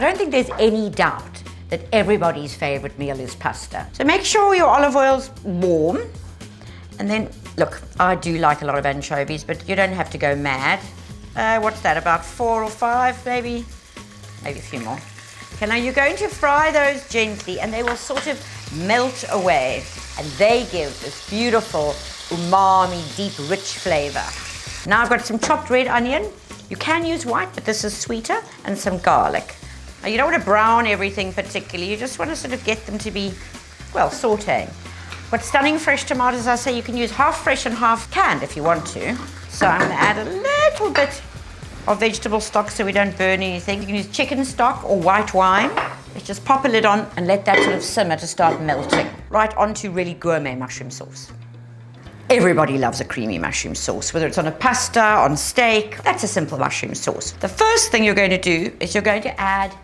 don't think there's any doubt that everybody's favorite meal is pasta. So make sure your olive oil's warm. And then, look, I do like a lot of anchovies, but you don't have to go mad. What's that, about 4 or 5, maybe a few more. Okay, now you're going to fry those gently and they will sort of melt away and they give this beautiful umami, deep, rich flavor. Now I've got some chopped red onion. You can use white, but this is sweeter, and some garlic. Now you don't want to brown everything particularly, you just want to sort of get them to be, well, sauteing. But stunning fresh tomatoes, I say you can use half fresh and half canned if you want to. So I'm going to add a little bit of vegetable stock so we don't burn anything. You can use chicken stock or white wine. Let's just pop a lid on and let that sort of simmer to start melting. Right onto really gourmet mushroom sauce. Everybody loves a creamy mushroom sauce, whether it's on a pasta, on steak. That's a simple mushroom sauce. The first thing you're going to do is you're going to add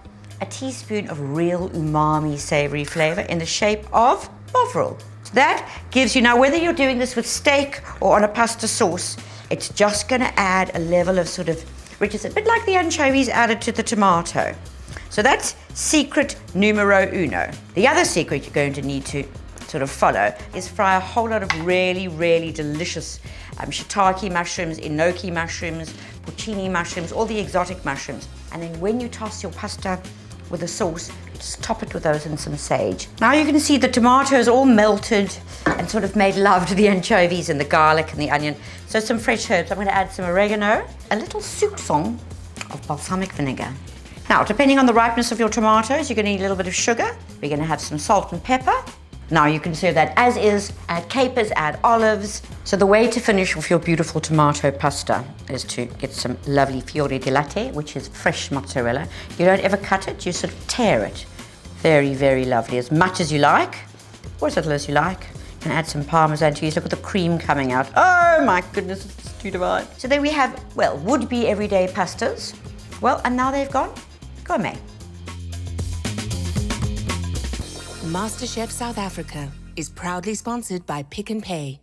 a teaspoon of real umami savory flavor in the shape of bovril. So that gives you, now whether you're doing this with steak or on a pasta sauce, it's just going to add a level of sort of richness, a bit like the anchovies added to the tomato. So that's secret numero uno. The other secret you're going to need to sort of follow is fry a whole lot of really, really delicious shiitake mushrooms, enoki mushrooms, porcini mushrooms, all the exotic mushrooms. And then when you toss your pasta with the sauce, just top it with those and some sage. Now you can see the tomatoes all melted and sort of made love to the anchovies and the garlic and the onion. So some fresh herbs. I'm going to add some oregano, a little soupçon of balsamic vinegar. Now, depending on the ripeness of your tomatoes, you're going to need a little bit of sugar. We're going to have some salt and pepper. Now you can serve that as is, add capers, add olives. So the way to finish off your beautiful tomato pasta is to get some lovely fiori di latte, which is fresh mozzarella. You don't ever cut it, you sort of tear it. Very, very lovely, as much as you like, or as little as you like. And add some Parmesan cheese. Look at the cream coming out. Oh my goodness, it's too divine. So then we have, well, would-be everyday pastas. Well, and now they've gone gourmet. MasterChef South Africa is proudly sponsored by Pick n Pay.